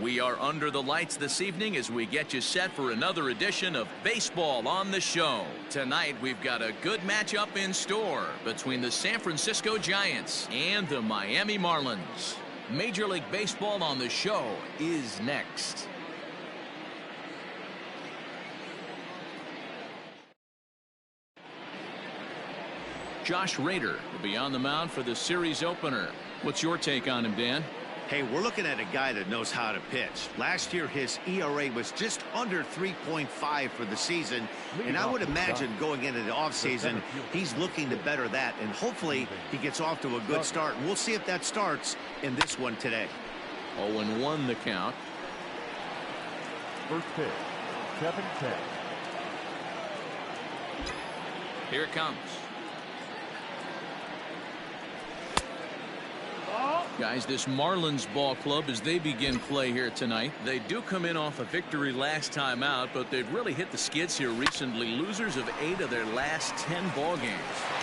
We are under the lights this evening as we get you set for another edition of Baseball on the Show. Tonight we've got a good matchup in store between the San Francisco Giants and the Miami Marlins. Major League Baseball on the Show is next. Josh Rader will be on the mound for the series opener. What's your take on him, Dan? Hey, we're looking at a guy that knows how to pitch. Last year, his ERA was just under 3.5 for the season, and I would imagine going into the offseason, he's looking to better that, and hopefully he gets off to a good start. And we'll see if that starts in this one today. 0-1 the count. First pitch, 7-10. Here it comes. Guys, this Marlins ball club, as they begin play here tonight, they do come in off a victory last time out, but they've really hit the skids here recently. Losers of 8 of their last 10 ball games.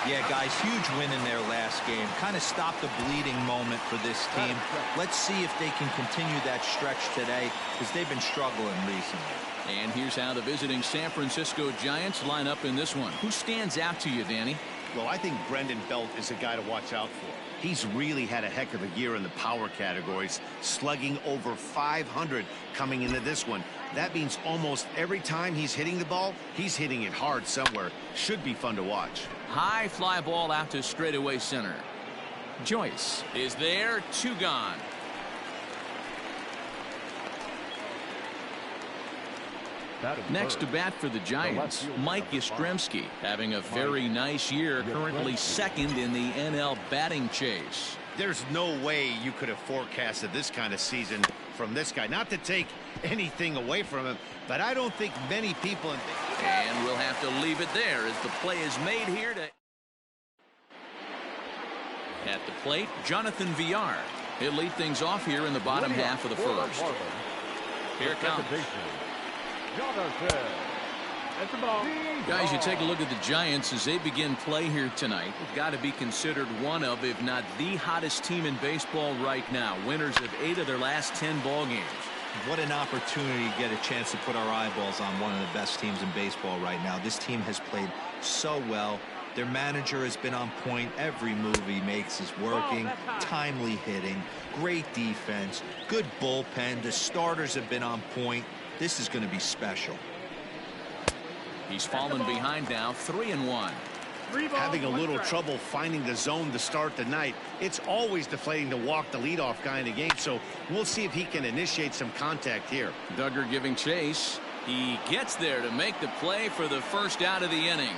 Yeah, guys, huge win in their last game. Kind of stopped the bleeding moment for this team. Let's see if they can continue that stretch today, because they've been struggling recently. And here's how the visiting San Francisco Giants line up in this one. Who stands out to you, Danny? Well, I think Brendan Belt is a guy to watch out for. He's really had a heck of a year in the power categories, slugging over 500 coming into this one. That means almost every time he's hitting the ball, he's hitting it hard somewhere. Should be fun to watch. High fly ball out to straightaway center. Joyce is there, 2 gone. Next to bat for the Giants, Mike Yastrzemski, having a very nice year, currently second in the NL batting chase. There's no way you could have forecasted this kind of season from this guy. Not to take anything away from him, but I don't think many people... And we'll have to leave it there as the play is made here to... At the plate, Jonathan Villar. He'll lead things off here in the bottom half of the first. Here it comes. Guys, you take a look at the Giants as they begin play here tonight. They've got to be considered one of, if not the hottest team in baseball right now. Winners of 8 of their last 10 ball games. What an opportunity to get a chance to put our eyeballs on one of the best teams in baseball right now. This team has played so well. Their manager has been on point. Every move he makes is working. Timely hitting. Great defense. Good bullpen. The starters have been on point. This is going to be special. He's fallen behind now, 3-1. Having a little trouble finding the zone to start the night. It's always deflating to walk the leadoff guy in the game, so we'll see if he can initiate some contact here. Duggar giving chase. He gets there to make the play for the first out of the inning.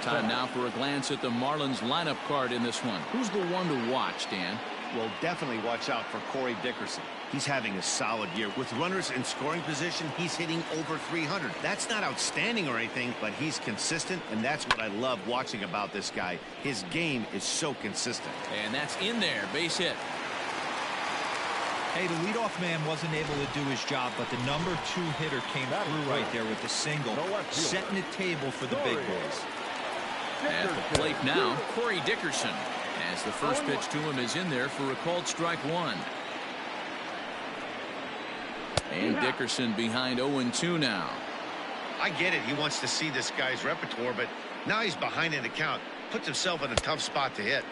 Time now for a glance at the Marlins lineup card in this one. Who's the one to watch, Dan? Well, definitely watch out for Corey Dickerson. He's having a solid year. With runners in scoring position, he's hitting over 300. That's not outstanding or anything, but he's consistent, and that's what I love watching about this guy. His game is so consistent. And that's in there, base hit. Hey, the leadoff man wasn't able to do his job, but the number 2 hitter came through right there with the single, setting the table for the big boys. At the plate now, Corey Dickerson, as the first pitch to him is in there for a called strike 1. And Dickerson behind 0-2 now. I get it. He wants to see this guy's repertoire, but now he's behind in the count. Puts himself in a tough spot to hit.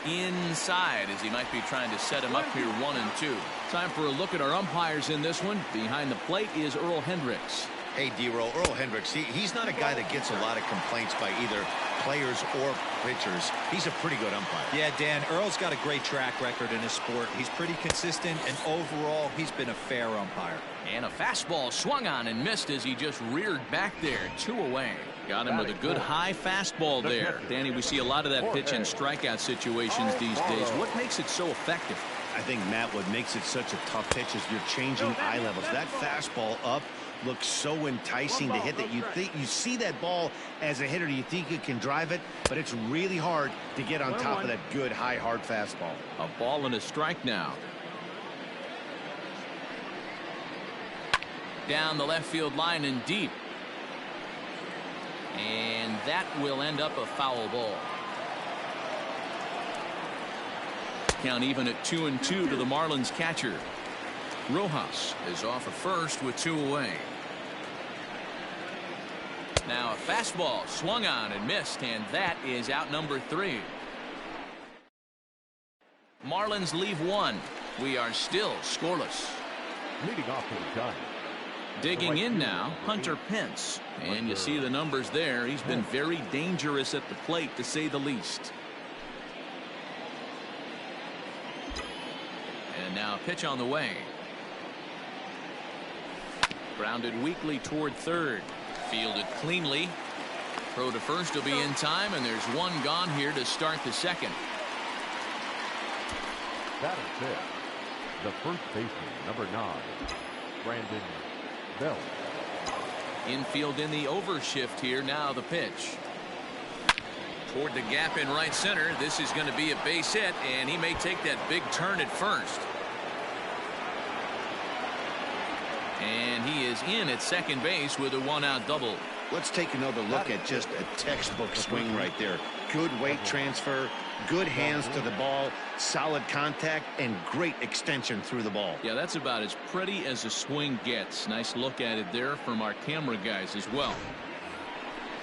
Inside, as he might be trying to set him up here 1-2. Time for a look at our umpires in this one. Behind the plate is Earl Hendricks. Hey, D-Roll, Earl Hendricks, he's not a guy that gets a lot of complaints by either players or pitchers. He's a pretty good umpire. Yeah, Dan, Earl's got a great track record in his sport. He's pretty consistent, and overall, he's been a fair umpire. And a fastball swung on and missed as he just reared back there, 2 away. Got him with a good high fastball there. Danny, we see a lot of that pitch in strikeout situations these days. What makes it so effective? I think, Matt, what makes it such a tough pitch is you're changing eye levels. That fastball up looks so enticing to hit that you think you see that ball as a hitter, you think you can drive it, but it's really hard to get on top of that good high hard fastball. A ball and a strike now. Down the left field line and deep, and that will end up a foul ball. Count even at 2-2 to the Marlins catcher. Rojas is off at first with 2 away. Now a fastball swung on and missed, and that is out number 3. Marlins leave 1. We are still scoreless. Leading off to the Giants. Digging in now, Hunter Pence. And you see the numbers there. He's been very dangerous at the plate, to say the least. And now a pitch on the way. Grounded weakly toward third. Fielded cleanly. Throw to first will be in time, and there's 1 gone here to start the second. That is it. The first baseman, number 9, Brandon Belt. Infield in the overshift here. Now the pitch. Toward the gap in right center. This is going to be a base hit, and he may take that big turn at first. And he is in at second base with a 1-out double. Let's take another look at just a textbook swing right there. Good weight transfer, good hands to the ball, solid contact, and great extension through the ball. Yeah, that's about as pretty as a swing gets. Nice look at it there from our camera guys as well.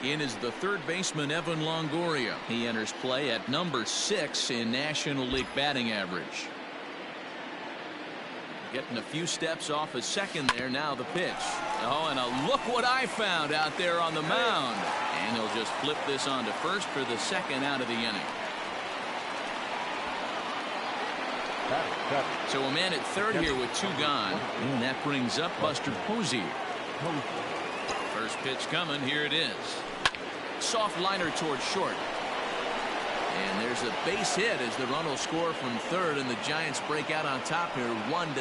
In is the third baseman, Evan Longoria. He enters play at number 6 in National League batting average. Getting a few steps off a second there. Now the pitch. Oh, and look what I found out there on the mound. And they'll just flip this on to first for the second out of the inning. So a man at third here with 2 gone. And that brings up Buster Posey. First pitch coming. Here it is. Soft liner towards short. And there's a base hit as the run will score from third, and the Giants break out on top here 1-0.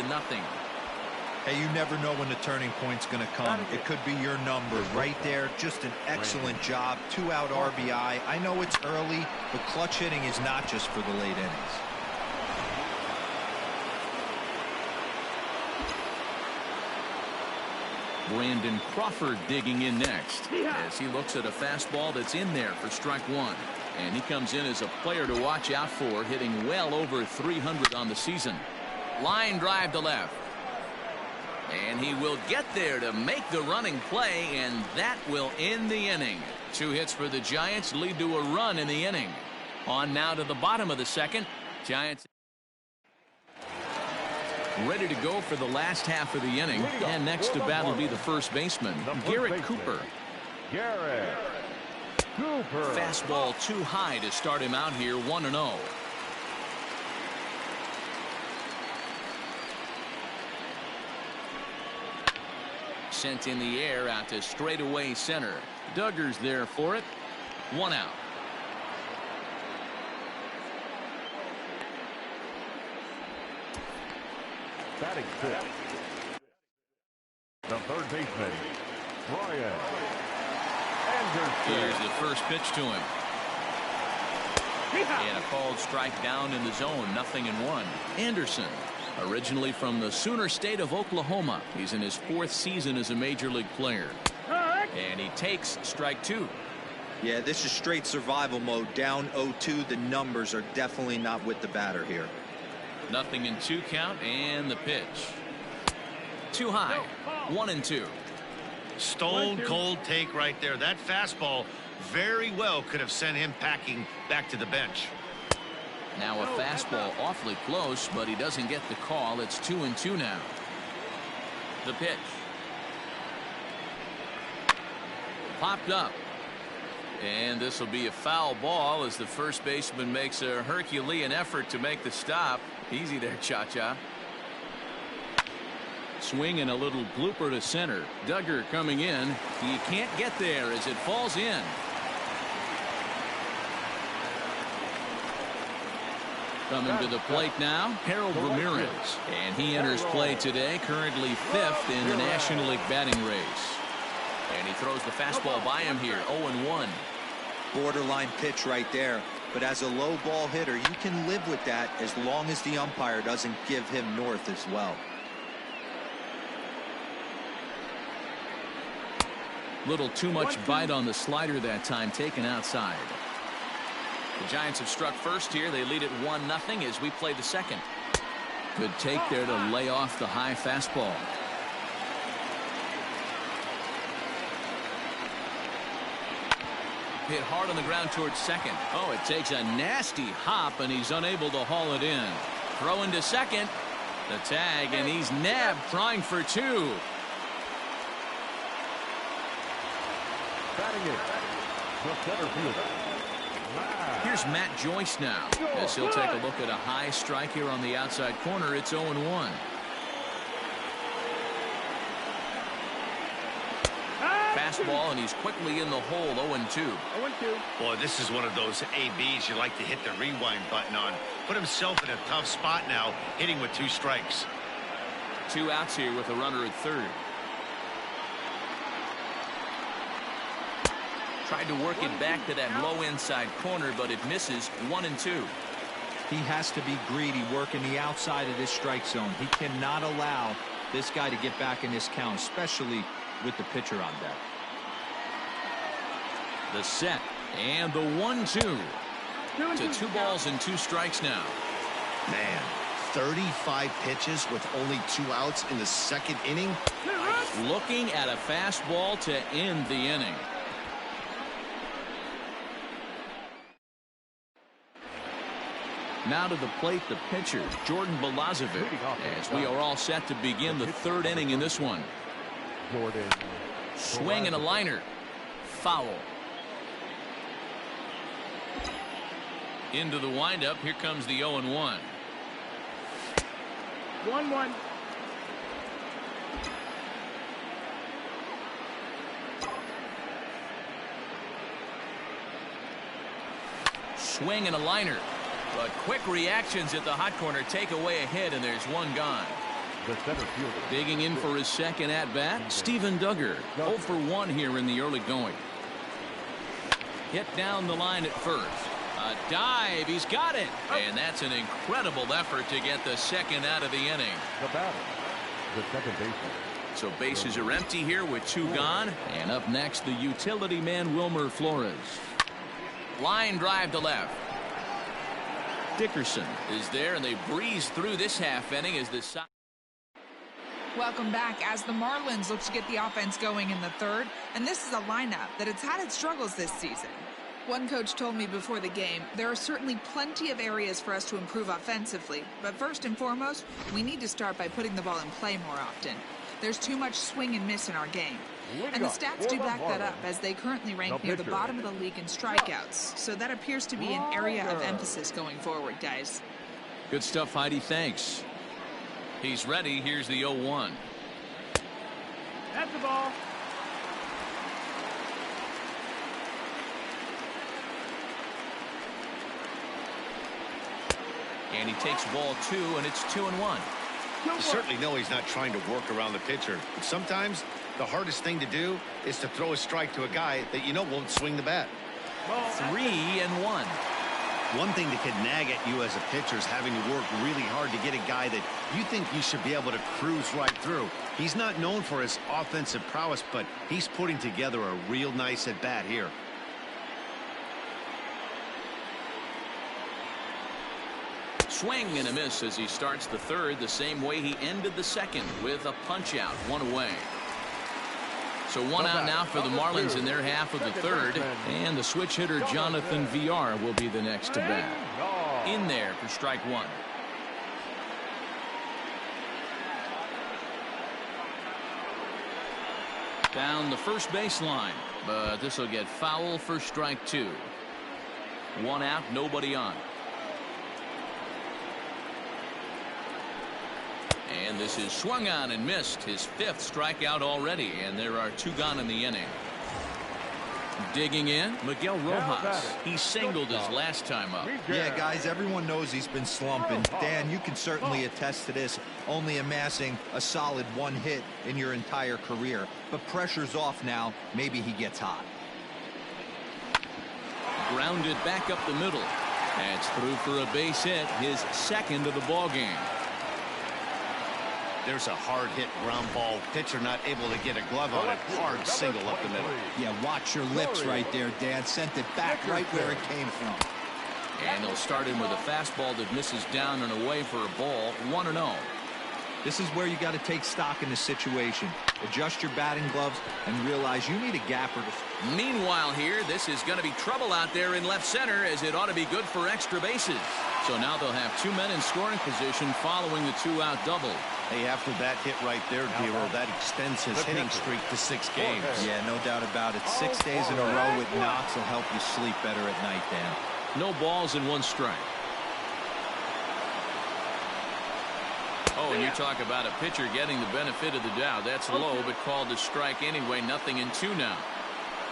Hey, you never know when the turning point's going to come. It could be your number right there. Just an excellent job. 2-out RBI. I know it's early, but clutch hitting is not just for the late innings. Brandon Crawford digging in next as he looks at a fastball that's in there for strike 1. And he comes in as a player to watch out for, hitting well over 300 on the season. Line drive to left. And he will get there to make the running play, and that will end the inning. 2 hits for the Giants lead to a run in the inning. On now to the bottom of the second. Giants ready to go for the last half of the inning. And next to bat will be the first baseman, Garrett Cooper. Garrett Cooper. Fastball too high to start him out here, 1-0. Sent in the air out to straightaway center. Duggar's there for it. 1 out. Batting 5th. The third baseman, Brian Anderson. Here's the first pitch to him. And a called strike down in the zone. 0-1. Anderson, originally from the Sooner State of Oklahoma. He's in his 4th season as a major league player. And he takes strike 2. Yeah, this is straight survival mode. Down 0-2. The numbers are definitely not with the batter here. 0-2 count, and the pitch. Too high. 1-2. Stone cold take right there. That fastball very well could have sent him packing back to the bench. Now a fastball awfully close, but he doesn't get the call. It's 2-2 now. The pitch. Popped up. And this will be a foul ball as the first baseman makes a Herculean effort to make the stop. Easy there, Cha-Cha. Swing and a little blooper to center. Duggar coming in. He can't get there as it falls in. Coming to the plate now, Harold Ramirez. And he enters play today, currently 5th in the National League batting race. And he throws the fastball by him here, 0-1. Borderline pitch right there. But as a low ball hitter, you can live with that as long as the umpire doesn't give him north as well. Little too much bite on the slider that time, taken outside. The Giants have struck first here. They lead it 1-0 as we play the second. Good take there to lay off the high fastball. Hit hard on the ground towards second. Oh, it takes a nasty hop, and he's unable to haul it in. Throw into second. The tag, and he's nabbed, trying for two. Batting it, the center fielder. Here's Matt Joyce now, as he'll take a look at a high strike here on the outside corner. It's 0-1. Fastball, and he's quickly in the hole. 0-2. Boy, this is one of those ABs you like to hit the rewind button on. Put himself in a tough spot now, hitting with 2 strikes. 2 outs here with a runner at third. Tried to work it back to that low inside corner, but it misses. 1-2. He has to be greedy working the outside of this strike zone. He cannot allow this guy to get back in this count, especially with the pitcher on deck. The set and the 1-2 to 2 balls and 2 strikes now. Man, 35 pitches with only 2 outs in the second inning. Looking at a fastball to end the inning. Now to the plate, the pitcher, Jordan Balazovic, as we are all set to begin the 3rd inning in this one. Jordan. Swing and a liner. Foul. Into the windup. Here comes the 0-1. 1-1. Swing and a liner. But quick reactions at the hot corner take away a hit, and there's 1 gone. The center fielder. Digging in for his second at-bat, Steven Duggar. 0 for 1 here in the early going. Hit down the line at first. A dive. He's got it. And that's an incredible effort to get the second out of the inning. The batter, the second baseman. So bases are empty here with 2 gone. And up next, the utility man, Wilmer Flores. Line drive to left. Dickerson is there, and they breeze through this half inning as the side. Welcome back as the Marlins look to get the offense going in the 3rd, and this is a lineup that has had its struggles this season. One coach told me before the game, there are certainly plenty of areas for us to improve offensively, but first and foremost, we need to start by putting the ball in play more often. There's too much swing and miss in our game. And the stats do back that up, as they currently rank near the bottom of the league in strikeouts. So that appears to be an area of emphasis going forward, guys. Good stuff, Heidi. Thanks. He's ready. Here's the 0-1. That's the ball. And he takes ball 2, and it's 2-1. You certainly know he's not trying to work around the pitcher, but sometimes the hardest thing to do is to throw a strike to a guy that you know won't swing the bat. 3-1. One thing that could nag at you as a pitcher is having to work really hard to get a guy that you think you should be able to cruise right through. He's not known for his offensive prowess, but he's putting together a real nice at bat here. Swing and a miss as he starts the 3rd the same way he ended the 2nd with a punch out, 1 away. So 1 out now for the Marlins in their half of the 3rd, and the switch hitter Jonathan VR will be the next to bat. In there for strike 1. Down the first baseline, but this will get foul for strike 2. 1 out, nobody on. And this is swung on and missed, his 5th strikeout already, and there are 2 gone in the inning. Digging in, Miguel Rojas. He singled his last time up. Yeah, guys, everyone knows he's been slumping. Dan, you can certainly attest to this, only amassing a solid 1 hit in your entire career. But pressure's off now. Maybe he gets hot. Grounded back up the middle. That's through for a base hit, his 2nd of the ball game. There's a hard hit ground ball. Pitcher not able to get a glove on it. Hard single up the middle. Yeah, watch your lips right there, Dan. Sent it back right where it came from. And they'll start him with a fastball that misses down and away for a ball. 1-0. This is where you got to take stock in the situation. Adjust your batting gloves and realize you need a gapper to... Meanwhile here, this is going to be trouble out there in left center, as it ought to be good for extra bases. So now they'll have 2 men in scoring position following the 2-out double. Hey, after that hit right there, Dero, that extends his hitting streak to 6 games. Yeah, no doubt about it. 6 days in a row with knocks will help you sleep better at night, Dan. No balls and 1 strike. Oh, and you talk about a pitcher getting the benefit of the doubt. That's low, but called a strike anyway. 0-2 now.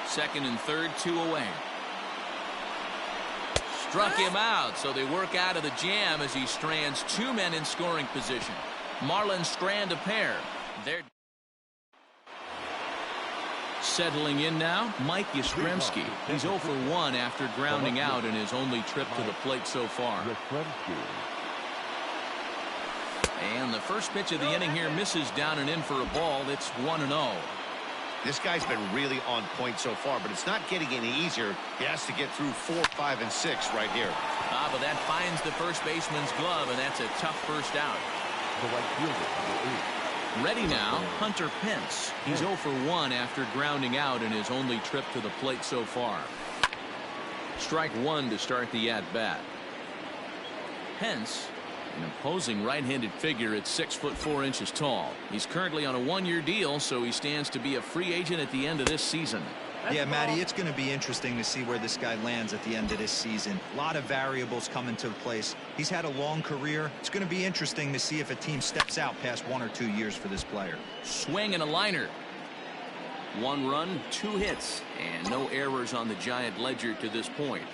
2nd and 3rd, 2 away. Struck him out, so they work out of the jam as he strands 2 men in scoring position. Marlins strand a pair. They're settling in now, Mike Yastrzemski. He's 0 for 1 after grounding out in his only trip to the plate so far. And the first pitch of the inning here misses down and in for a ball. It's 1-0. This guy's been really on point so far, but it's not getting any easier. He has to get through 4, 5, and 6 right here. But that finds the first baseman's glove, and that's a tough first out. The right fielder, Ready now, Hunter Pence. He's 0 for 1 after grounding out in his only trip to the plate so far. Strike 1 to start the at-bat. Pence, an imposing right-handed figure at 6'4" tall. He's currently on a 1-year deal, so he stands to be a free agent at the end of this season. Yeah, Matty, it's going to be interesting to see where this guy lands at the end of this season. A lot of variables come into place. He's had a long career. It's going to be interesting to see if a team steps out past 1 or 2 years for this player. Swing and a liner. 1 run, 2 hits, and no errors on the Giant ledger to this point.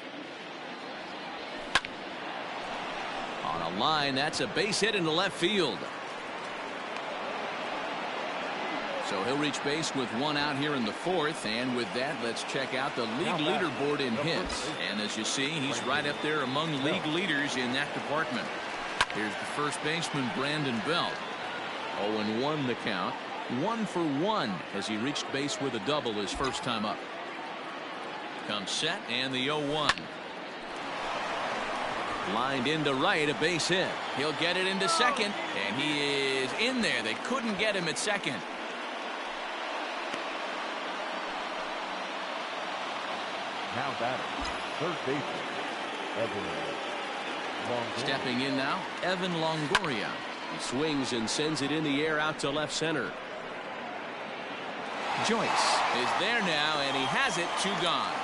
On a line, that's a base hit into left field. So he'll reach base with 1 out here in the 4th, and with that, let's check out the league leaderboard in hits. And as you see, he's right up there among league leaders in that department. Here's the first baseman, Brandon Belt. 0-1 the count. 1 for 1 as he reached base with a double his first time up. Comes set, and the 0-1. Lined into right, a base hit. He'll get it into second, and he is in there. They couldn't get him at second. Now batting, third baseman, Evan Longoria. Stepping in now, Evan Longoria. He swings and sends it in the air out to left center. Joyce is there now, and he has it. 2 gone.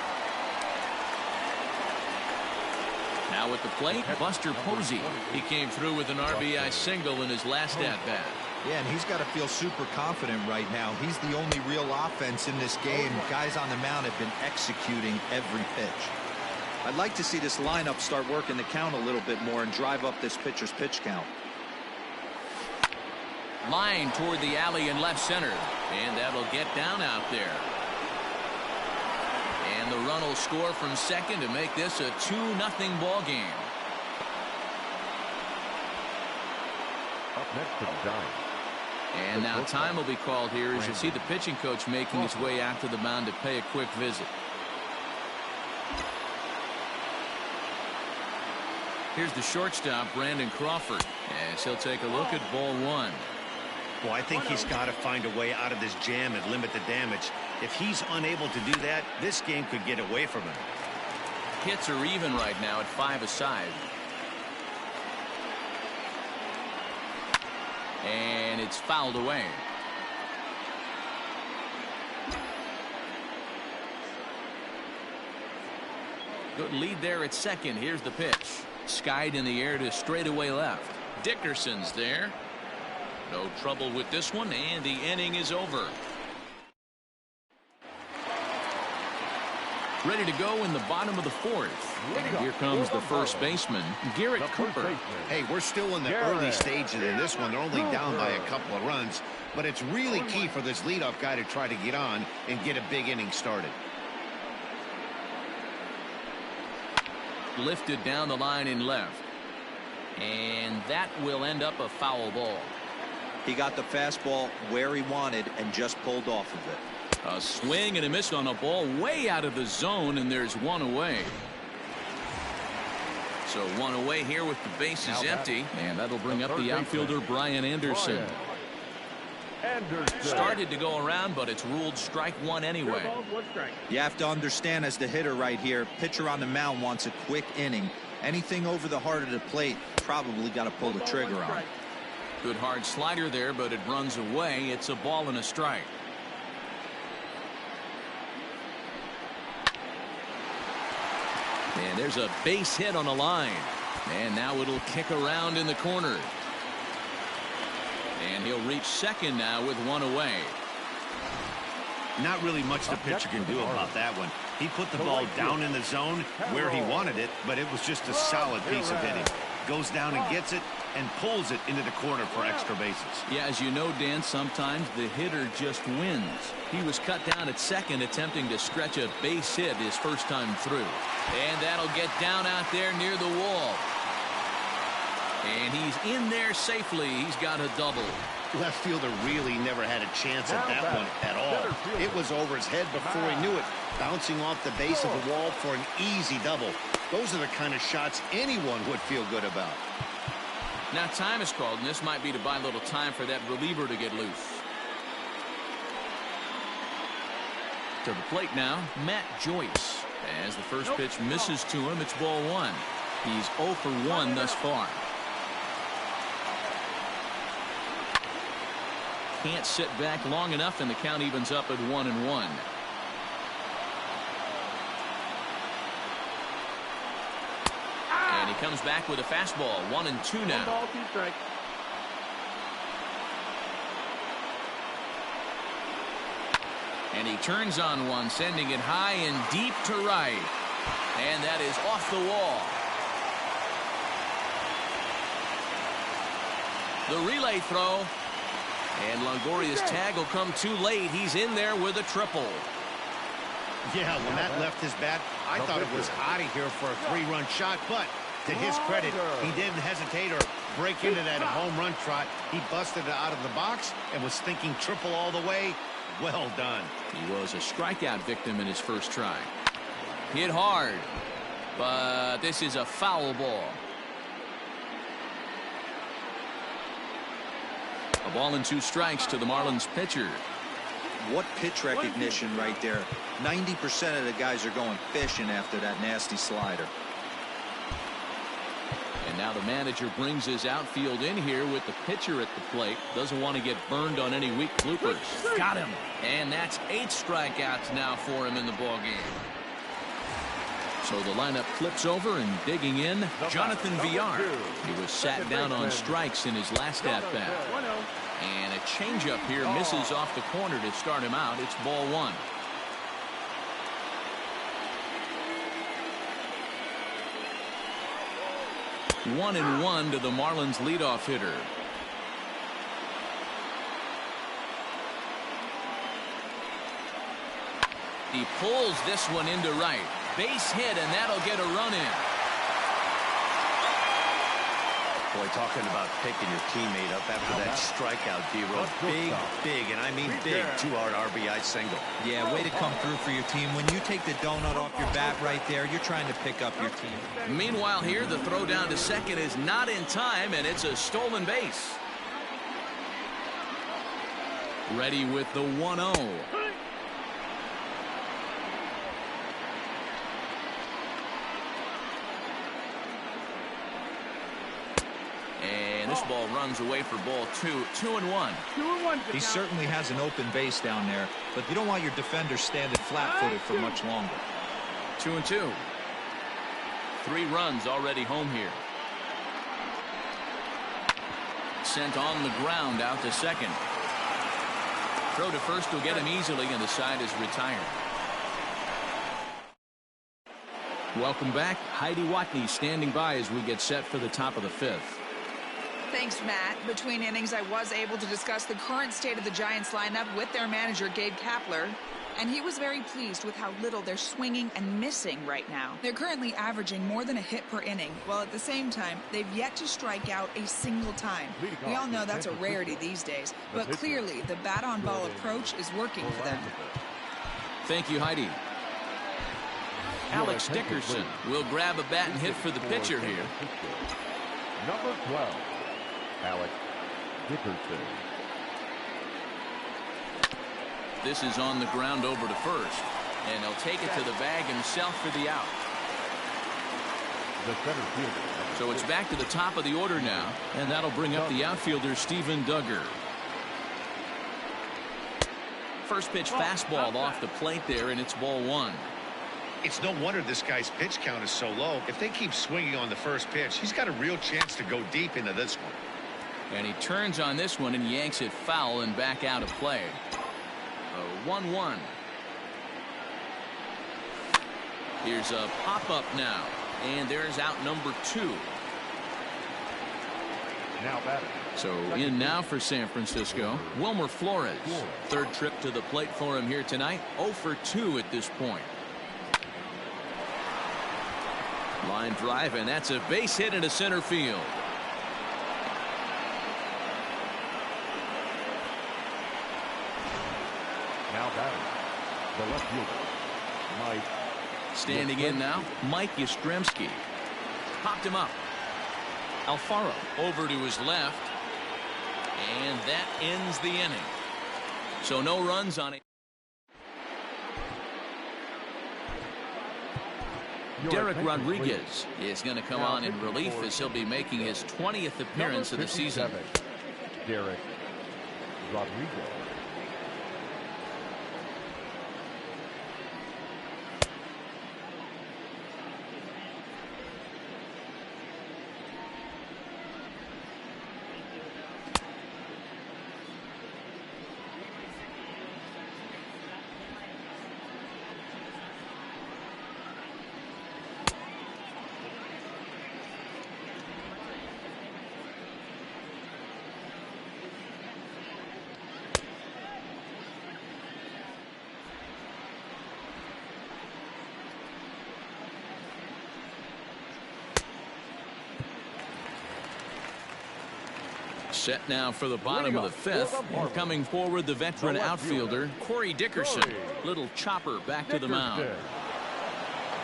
Now at the plate, Buster Posey. He came through with an RBI single in his last at-bat. Yeah, and he's got to feel super confident right now. He's the only real offense in this game. Guys on the mound have been executing every pitch. I'd like to see this lineup start working the count a little bit more and drive up this pitcher's pitch count. Line toward the alley in left center, and that'll get down out there. And the run will score from second to make this a 2-0 ball game. Up next to the Giants. And now time will be called here as you see the pitching coach making his way out to the mound to pay a quick visit. Here's the shortstop, Brandon Crawford, as he'll take a look at ball 1. Well, I think he's got to find a way out of this jam and limit the damage. If he's unable to do that, this game could get away from him. Hits are even right now at 5 aside. And it's fouled away. Good lead there at second. Here's the pitch. Skied in the air to straightaway left. Dickerson's there. No trouble with this one, and the inning is over. Ready to go in the bottom of the 4th. And here comes the first baseman, Garrett Cooper. Hey, we're still in the early stages in this one. They're only down by a couple of runs, but it's really key for this leadoff guy to try to get on and get a big inning started. Lifted down the line in left. And that will end up a foul ball. He got the fastball where he wanted and just pulled off of it. A swing and a miss on a ball way out of the zone, and there's 1 away. So one away here with the bases empty. And that'll bring up the outfielder Brian Anderson. Started to go around, but it's ruled strike one anyway. You have to understand, as the hitter right here, pitcher on the mound wants a quick inning. Anything over the heart of the plate, probably got to pull the trigger on. Good hard slider there, but it runs away. It's a ball and a strike. And there's a base hit on the line. And now it'll kick around in the corner. And he'll reach second now with one away. Not really much the pitcher can do about that one. He put the ball down in the zone where he wanted it, but it was just a solid piece of hitting. Goes down and gets it and pulls it into the corner for extra bases. Yeah, as you know, Dan, sometimes the hitter just wins. He was cut down at second attempting to stretch a base hit his first time through. And that'll get down out there near the wall. And he's in there safely. He's got a double. Left fielder really never had a chance at that one at all. It was over his head before he knew it, bouncing off the base of the wall for an easy double. Those are the kind of shots anyone would feel good about. Now time is called, and this might be to buy a little time for that reliever to get loose. To the plate now, Matt Joyce. As the first pitch misses to him, it's ball one. He's 0 for 1 thus far. Can't sit back long enough, and the count evens up at 1-1. And he comes back with a fastball. 1-2 now. Ball, 2 strikes. And he turns on one, sending it high and deep to right. And that is off the wall. The relay throw. And Longoria's tag will come too late. He's in there with a triple. Yeah, when that left his bat, I thought it was out of here for a 3-run shot. But to his credit, he didn't hesitate or break into that home run trot. He busted it out of the box and was thinking triple all the way. Well done. He was a strikeout victim in his first try. Hit hard, but this is a foul ball. A ball and 2 strikes to the Marlins pitcher. What pitch recognition right there. 90% of the guys are going fishing after that nasty slider. And now the manager brings his outfield in here with the pitcher at the plate. Doesn't want to get burned on any weak bloopers. Got him. And that's 8 strikeouts now for him in the ballgame. So the lineup flips over, and digging in, Jonathan Villar. He was sat down on strikes in his last at-bat. And a changeup here misses off the corner to start him out. It's ball 1. One and 1 to the Marlins leadoff hitter. He pulls this one into right. Base hit, and that'll get a run in. Boy, talking about picking your teammate up after that strikeout, D-Roll. Big, and I mean big, 2-hard RBI single. Yeah, way to come through for your team. When you take the donut off your bat right there, you're trying to pick up your team. Meanwhile here, the throw down to second is not in time, and it's a stolen base. Ready with the 1-0. This ball runs away for ball 2. 2-1. 2-1. He certainly has an open base down there, but you don't want your defender standing flat-footed for much longer. 2-2. 3 runs already home here. Sent on the ground out to second. Throw to first will get him easily, and the side is retired. Welcome back. Heidi Watney standing by as we get set for the top of the 5th. Thanks, Matt. Between innings, I was able to discuss the current state of the Giants lineup with their manager, Gabe Kapler, and he was very pleased with how little they're swinging and missing right now. They're currently averaging more than a hit per inning, while at the same time, they've yet to strike out a single time. We all know that's a rarity these days, but clearly the bat-on-ball approach is working for them. Thank you, Heidi. Alex Dickerson will grab a bat and hit for the pitcher here. Number 12, Alex Dickerson. This is on the ground over to first, and he'll take it to the bag himself for the out. The center fielder. So it's back to the top of the order now, and that'll bring up the outfielder Steven Duggar. First pitch fastball off the plate there, and it's ball one. It's no wonder this guy's pitch count is so low. If they keep swinging on the first pitch, he's got a real chance to go deep into this one. And he turns on this one and yanks it foul and back out of play. 1-1. Here's a pop-up now, and there's out number 2. Now batting. So in now for San Francisco, Wilmer Flores. Third trip to the plate for him here tonight. 0 for 2 at this point. Line drive, and that's a base hit into center field. Now batting. The left fielder, Mike. Standing in now, Mike Yastrzemski. Popped him up. Alfaro over to his left. And that ends the inning. So no runs on it. Derek Rodriguez is going to come on in relief as he'll be making his 20th appearance of the season. Derek Rodriguez. Set now for the bottom of the 5th. And coming forward, the veteran outfielder, Corey Dickerson. Little chopper back to the mound.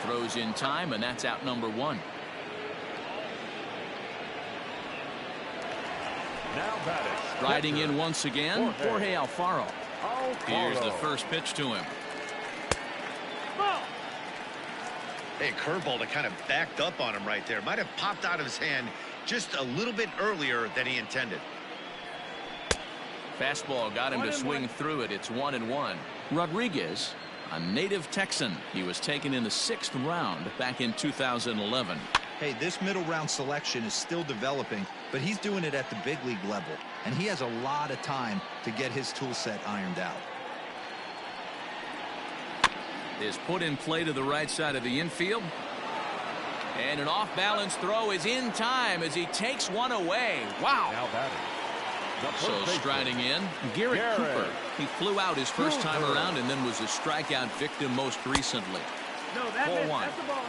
Throws in time, and that's out number 1. Now batting. Riding in once again, Jorge Alfaro. Here's the first pitch to him. Hey, curveball that kind of backed up on him right there. Might have popped out of his hand just a little bit earlier than he intended. Fastball got him to swing through it. It's 1-1. Rodriguez, a native Texan. He was taken in the 6th round back in 2011. Hey, this middle round selection is still developing, but he's doing it at the big league level, and he has a lot of time to get his tool set ironed out. Is put in play to the right side of the infield. And an off-balance throw is in time as he takes one away. Wow. Now batting. So striding in, Garrett Cooper. He flew out his first time around and then was a strikeout victim most recently. No, that's it. 4-1. That's the ball.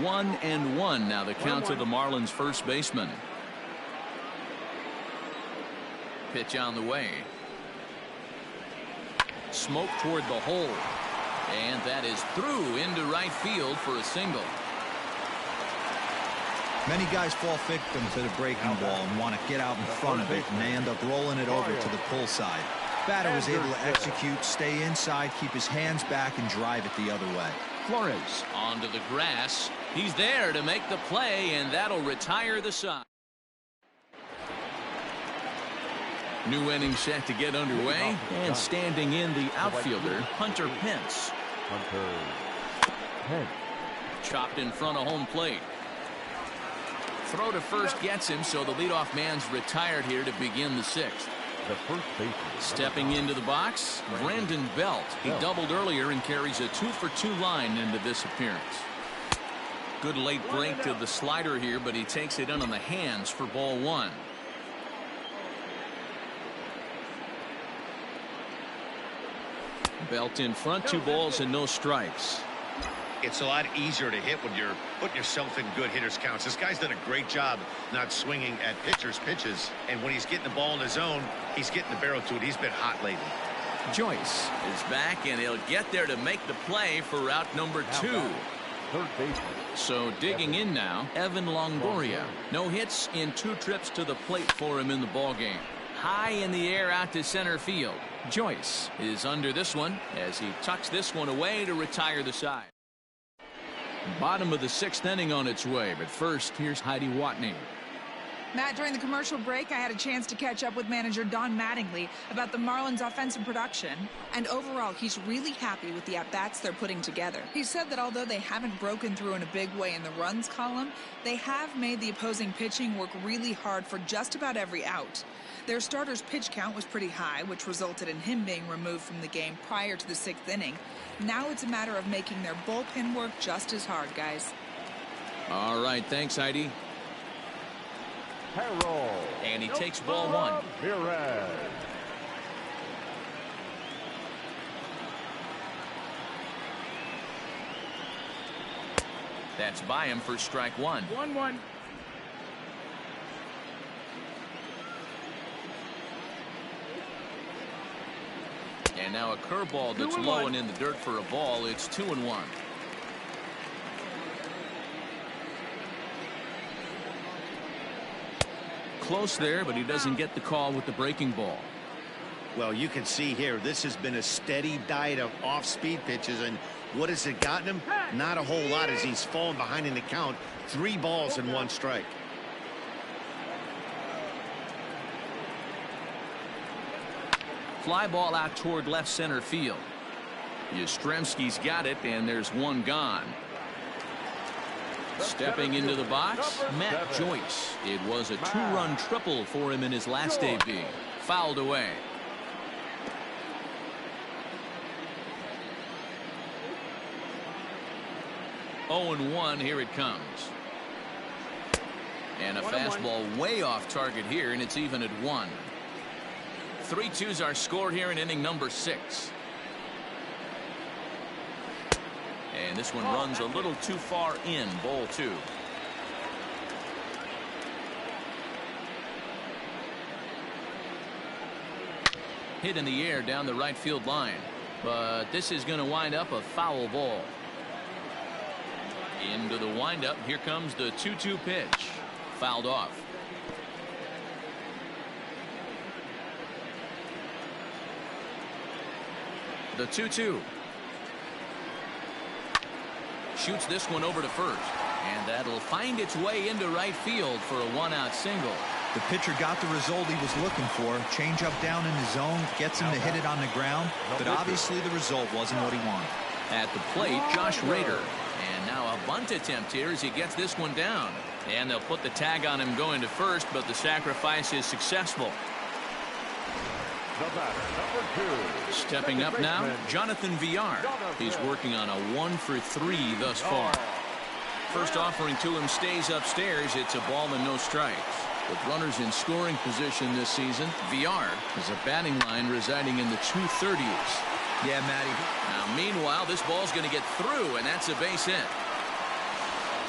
One and one now the count to the Marlins first baseman. Pitch on the way. Smoke toward the hole. And that is through into right field for a single. Many guys fall victim to the breaking ball and want to get out in front of it, and they end up rolling it over to the pull side. Batter was able to execute, stay inside, keep his hands back, and drive it the other way. Flores onto the grass. He's there to make the play, and that'll retire the side. New inning set to get underway, and standing in the outfielder, Hunter Pence. Chopped in front of home plate. Throw to first gets him, so the leadoff man's retired here to begin the 6th. The first baseman. Stepping into the box, Brandon Belt. He doubled earlier and carries a 2-for-2 line into this appearance. Good late break to the slider here, but he takes it in on the hands for ball 1. Belt in front, 2 balls and no strikes. It's a lot easier to hit when you're putting yourself in good hitters counts. This guy's done a great job not swinging at pitchers' pitches. And when he's getting the ball in his zone, he's getting the barrel to it. He's been hot lately. Joyce is back, and he'll get there to make the play for route number 2. Third baseman. So digging in now, Evan Longoria. No hits in 2 trips to the plate for him in the ballgame. High in the air out to center field. Joyce is under this one as he tucks this one away to retire the side. Bottom of the 6th inning on its way, but first, here's Heidi Watney. Matt, during the commercial break, I had a chance to catch up with manager Don Mattingly about the Marlins' offensive production. And overall, he's really happy with the at-bats they're putting together. He said that although they haven't broken through in a big way in the runs column, they have made the opposing pitching work really hard for just about every out. Their starter's pitch count was pretty high, which resulted in him being removed from the game prior to the 6th inning. Now it's a matter of making their bullpen work just as hard, guys. All right, thanks, Heidi. Harold. And he takes ball 1. Ramirez. That's by him for strike 1. 1-1. And now a curveball that's low and in the dirt for a ball. It's 2-1. Close there, but he doesn't get the call with the breaking ball. Well, you can see here, this has been a steady diet of off-speed pitches, and what has it gotten him? Not a whole lot as he's fallen behind in the count. 3 balls and 1 strike. Fly ball out toward left center field. Yastrzemski's got it, and there's 1 gone. Stepping into the box, Matt Joyce. It was a 2-run triple for him in his last debut. Fouled away. Oh, and 1, here it comes. And a fastball way off target here, and it's even at 1. 3-2s are scored here in inning number 6. And this one runs a little too far in, ball 2. Hit in the air down the right field line. But this is going to wind up a foul ball. Into the windup. Here comes the 2-2 pitch. Fouled off. The 2-2. Shoots this one over to first. And that'll find its way into right field for a 1-out single. The pitcher got the result he was looking for. Change up down in the zone, gets him to hit it on the ground. But obviously the result wasn't what he wanted. At the plate, Josh Rader. And now a bunt attempt here as he gets this one down. And they'll put the tag on him going to first, but the sacrifice is successful. The batter, number 2. Stepping up now, Jonathan Villar. He's working on a 1-for-3 thus far. First offering to him stays upstairs. It's a ball and no strikes. With runners in scoring position this season, Villar has a batting line residing in the 230s. Yeah, Matty. Now, meanwhile, this ball's going to get through, and that's a base hit.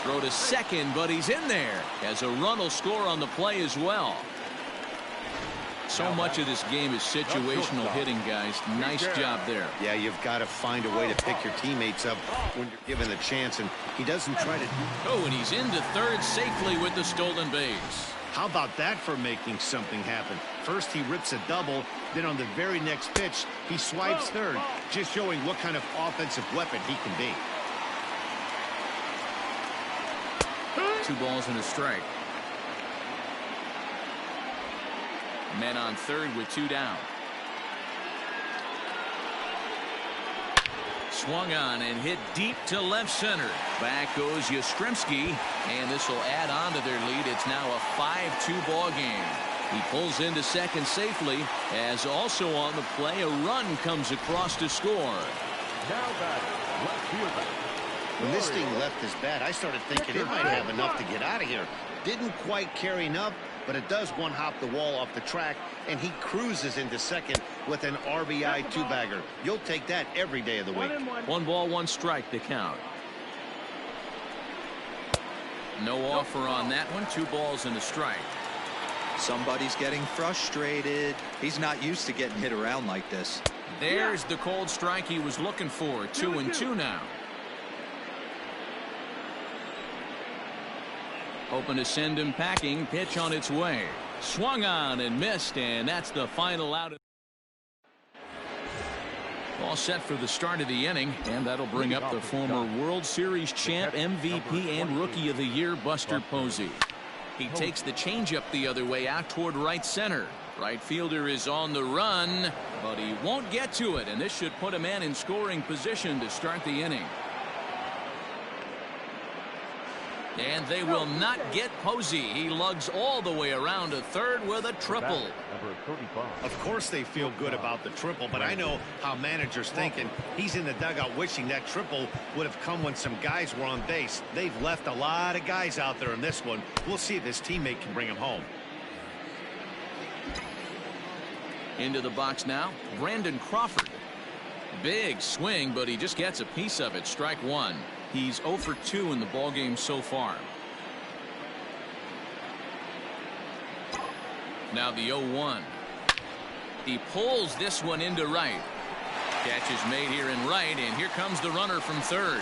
Throw to second, but he's in there as a run will score on the play as well. So much of this game is situational hitting, guys. Nice job there. Yeah, you've got to find a way to pick your teammates up when you're given the chance, and he doesn't try to. Oh, and he's into third safely with the stolen base. How about that for making something happen? First he rips a double, then on the very next pitch he swipes third, just showing what kind of offensive weapon he can be. 2 balls and a strike. Men on third with 2 down. Swung on and hit deep to left center. Back goes Yastrzemski, and this will add on to their lead. It's now a 5-2 ball game. He pulls into second safely, as also on the play a run comes across to score. Now batting, left fielder. When this thing left his bat, I started thinking it might have enough to get out of here. Didn't quite carry enough, but it does one-hop the wall off the track, and he cruises into second with an RBI 2-bagger. You'll take that every day of the week. 1 ball, 1 strike to count. No offer on that one. 2 balls and a strike. Somebody's getting frustrated. He's not used to getting hit around like this. There's the cold strike he was looking for. 2-2 now. Hoping to send him packing. Pitch on its way. Swung on and missed, and that's the final out. All set for the start of the inning, and that'll bring up the former World Series champ, MVP, and Rookie of the Year, Buster Posey. He takes the changeup the other way out toward right center. Right fielder is on the run, but he won't get to it, and this should put a man in scoring position to start the inning. And they will not get Posey. He lugs all the way around to third with a triple. Of course they feel good about the triple, but I know how managers think, and he's in the dugout wishing that triple would have come when some guys were on base. They've left a lot of guys out there in this one. We'll see if his teammate can bring him home. Into the box now, Brandon Crawford. Big swing, but he just gets a piece of it. Strike 1. He's 0 for 2 in the ballgame so far. Now the 0-1. He pulls this one into right. Catch is made here in right, and here comes the runner from third.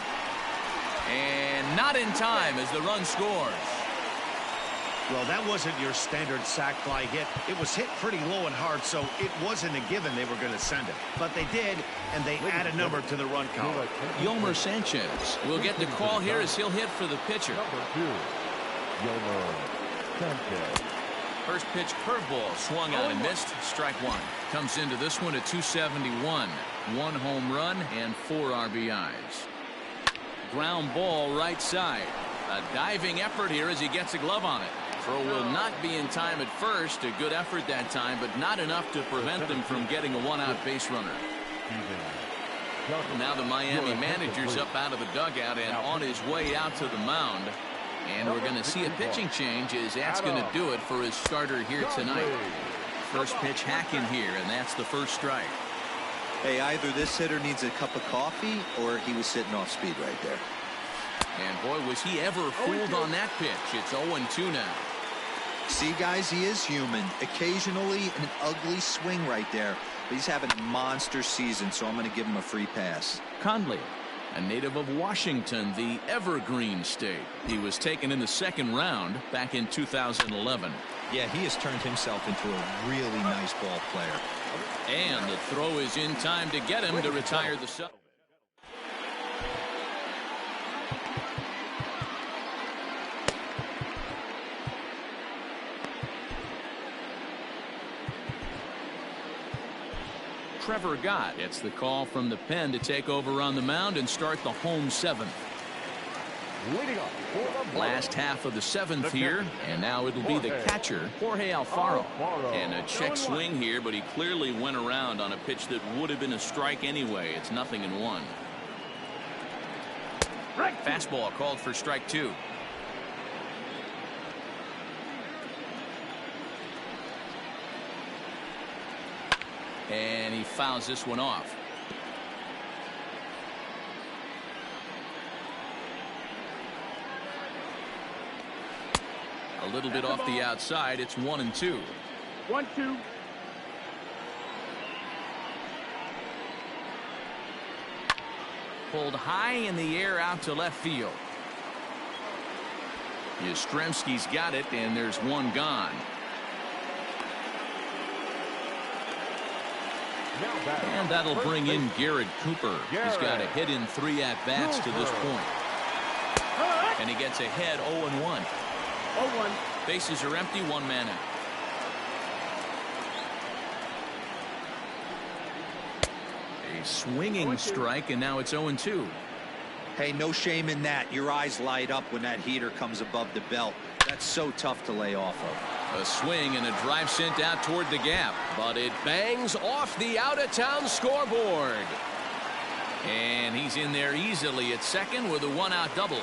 And not in time as the run scores. Well, that wasn't your standard sac fly hit. It was hit pretty low and hard, so it wasn't a given they were going to send it. But they did, and they add a number to the run count. Yomer Sanchez will get the call here as he'll hit for the pitcher. Number 2, Yomer Sanchez. First pitch curveball swung on and missed. Strike 1. Comes into this one at 271. 1 home run and 4 RBIs. Ground ball right side. A diving effort here as he gets a glove on it. Throw will not be in time at first. A good effort that time, but not enough to prevent them from getting a 1-out base runner. Now the Miami manager's up out of the dugout and on his way out to the mound. And we're going to see a pitching change as that's going to do it for his starter here tonight. First pitch hacking here, and that's the first strike. Hey, either this hitter needs a cup of coffee or he was sitting off speed right there. And boy, was he ever fooled on that pitch. It's 0-2 now. See, guys, he is human. Occasionally an ugly swing right there. But he's having a monster season, so I'm going to give him a free pass. Conley, a native of Washington, the Evergreen State. He was taken in the 2nd round back in 2011. Yeah, he has turned himself into a really nice ball player. And the throw is in time to get him to retire the sub. Trevor Gott gets the call from the pen to take over on the mound and start the home 7th. Last half of the 7th here, and now it'll be the catcher, Jorge Alfaro. And a check swing here, but he clearly went around on a pitch that would have been a strike anyway. It's 0-1. Fastball called for strike 2. And he fouls this one off. A little bit off the outside. It's 1-2. 1-2. Pulled high in the air out to left field. Yastrzemski's got it, and there's one gone. And that'll bring in Garrett Cooper. He's got a hit in 3 at-bats to this point. And he gets ahead 0-1. 0-1. Bases are empty, 1 man out. A swinging strike, and now it's 0-2. Hey, no shame in that. Your eyes light up when that heater comes above the belt. That's so tough to lay off of. A swing and a drive sent out toward the gap, but it bangs off the out-of-town scoreboard. And he's in there easily at second with a 1-out double.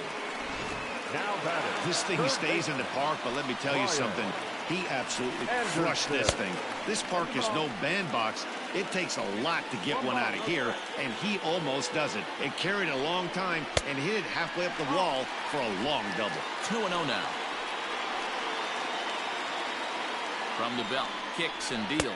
This thing stays in the park, but let me tell you something. He absolutely crushed this thing. This park is no bandbox. It takes a lot to get one out of here, and he almost does it. It carried a long time and hit it halfway up the wall for a long double. 2-0 now. From the belt, kicks and deals.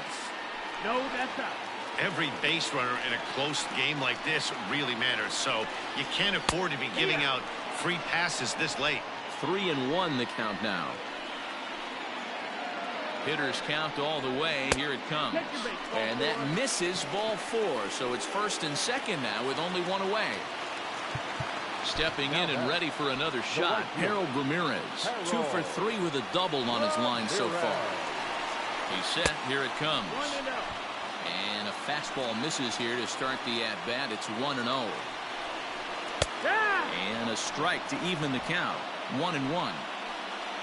No, that's out. Every base runner in a close game like this really matters, so you can't afford to be giving out free passes this late. 3-1 the count now. Hitters count all the way. Here it comes. And that misses ball 4. So it's first and second now with only one away. Stepping in and ready for another shot, Harold Ramirez. 2 for 3 with a double on his line so far. He's set. Here it comes. And a fastball misses here to start the at-bat. It's 1-0. And a strike to even the count. 1-1.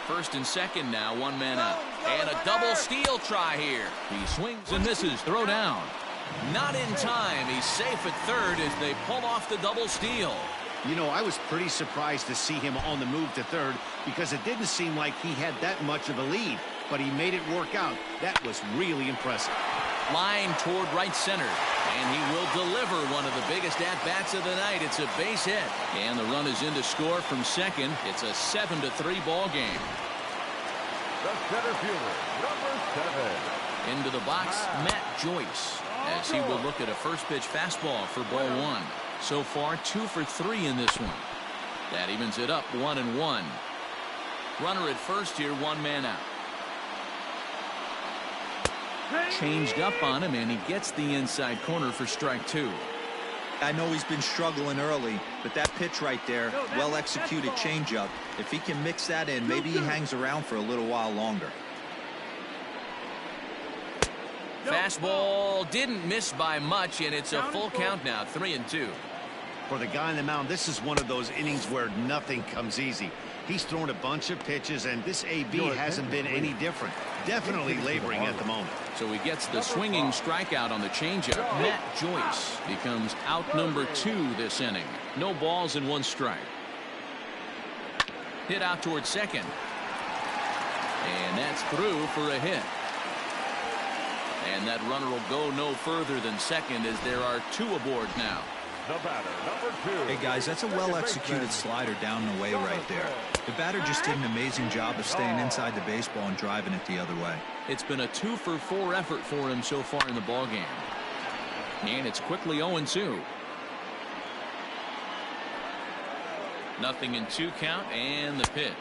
First and second now, one man out. And a double steal try here. He swings and misses. Throw down. Not in time. He's safe at third as they pull off the double steal. You know, I was pretty surprised to see him on the move to third because it didn't seem like he had that much of a lead. But he made it work out. That was really impressive. Line toward right center. And he will deliver one of the biggest at-bats of the night. It's a base hit. And the run is in to score from second. It's a 7-3 ball game. The center fielder, number 7. Into the box, Matt Joyce, as he will look at a first pitch fastball for ball 1. So far, 2 for 3 in this one. That evens it up 1-1. Runner at first here, one man out. Changed up on him, and he gets the inside corner for strike 2. I know he's been struggling early, but that pitch right there, well-executed changeup. If he can mix that in, maybe he hangs around for a little while longer. Fastball didn't miss by much, and it's a full count now, 3-2. For the guy on the mound, this is one of those innings where nothing comes easy. He's thrown a bunch of pitches, and this AB hasn't been any different. Definitely laboring at the moment. So he gets the swinging strikeout on the changeup. Matt Joyce becomes out number 2 this inning. No balls and 1 strike. Hit out towards second. And that's through for a hit. And that runner will go no further than second as there are 2 aboard now. The batter, number 2. Hey, guys, that's a well-executed slider down and away right there. The batter just did an amazing job of staying inside the baseball and driving it the other way. It's been a 2 for 4 effort for him so far in the ballgame. And it's quickly 0-2. Nothing in 2 count, and the pitch.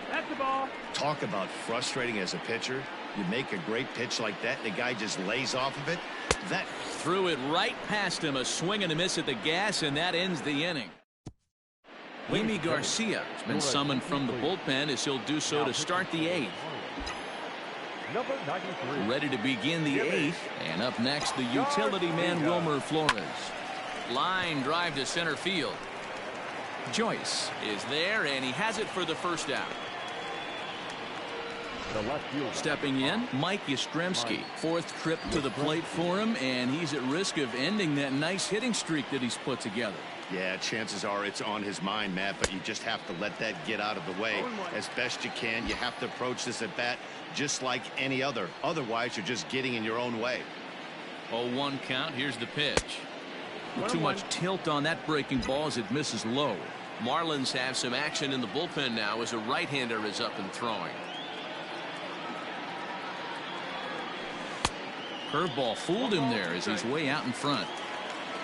That's the ball. Talk about frustrating as a pitcher. You make a great pitch like that, and the guy just lays off of it. That threw it right past him. A swing and a miss at the gas, and that ends the inning. Yimi Garcia has been summoned from the bullpen as he'll do so to start the 8th. Number 93. Ready to begin the 8th. And up next, the utility man, Wilmer Flores. Line drive to center field. Joyce is there, and he has it for the first out. The left fielder. Stepping in, Mike Yastrzemski. 4th trip to the plate for him, and he's at risk of ending that nice hitting streak that he's put together. Yeah, chances are it's on his mind, Matt, but you just have to let that get out of the way as best you can. You have to approach this at bat just like any other. Otherwise, you're just getting in your own way. 0-1 count. Here's the pitch. Too much tilt on that breaking ball as it misses low. Marlins have some action in the bullpen now as a right-hander is up and throwing. Curveball fooled him there as he's way out in front.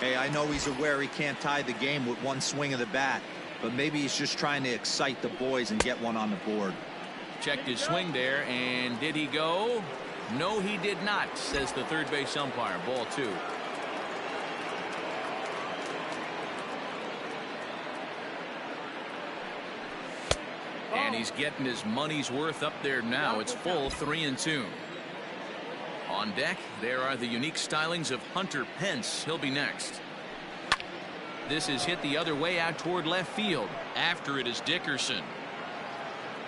Hey, I know he's aware he can't tie the game with one swing of the bat, but maybe he's just trying to excite the boys and get one on the board. Checked his swing there, and did he go? No, he did not, says the third base umpire. Ball 2. And he's getting his money's worth up there now. It's full 3-2. On deck, there are the unique stylings of Hunter Pence. He'll be next. This is hit the other way out toward left field. After it is Dickerson.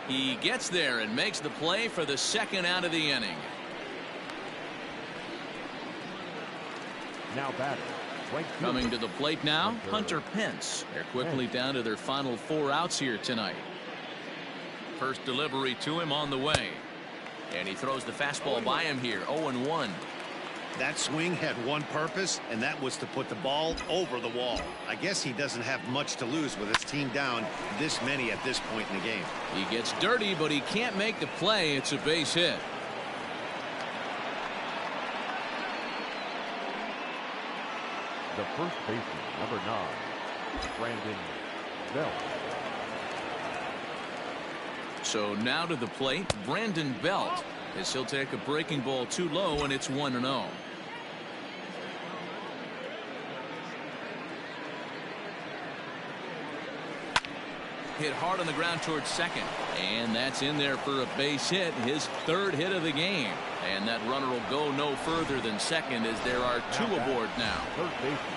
He gets there and makes the play for the 2nd out of the inning. Now batting. Coming to the plate now, Hunter Pence. They're quickly down to their final 4 outs here tonight. First delivery to him on the way. And he throws the fastball by him here. 0-1. That swing had one purpose, and that was to put the ball over the wall. I guess he doesn't have much to lose with his team down this many at this point in the game. He gets dirty, but he can't make the play. It's a base hit. The first baseman, number 9, Brandon Belt. So now to the plate, Brandon Belt, as he'll take a breaking ball too low, and it's 1-0. Hit hard on the ground towards second, and that's in there for a base hit, his third hit of the game. And that runner will go no further than second, as there are 2 aboard now.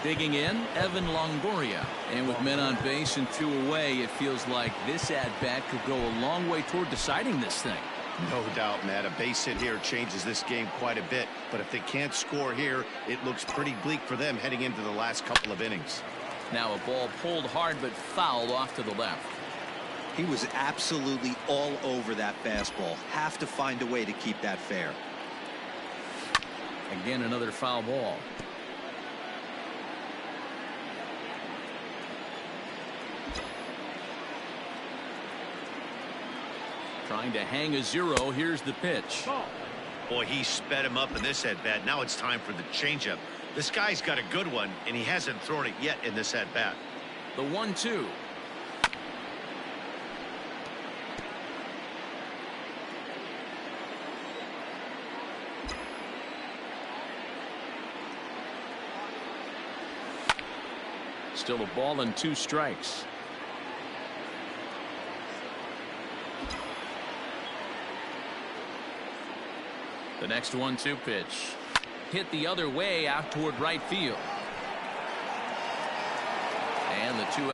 Digging in, Evan Longoria. And with men on base and 2 away, it feels like this at-bat could go a long way toward deciding this thing. No doubt, Matt. A base hit here changes this game quite a bit. But if they can't score here, it looks pretty bleak for them heading into the last couple of innings. Now a ball pulled hard but fouled off to the left. He was absolutely all over that fastball. Have to find a way to keep that fair. Again, another foul ball. Trying to hang a 0. Here's the pitch. Boy, he sped him up in this at-bat. Now it's time for the changeup. This guy's got a good one, and he hasn't thrown it yet in this at-bat. The 1-2. Still a ball and 2 strikes. The next 1-2 pitch. Hit the other way out toward right field. And the 2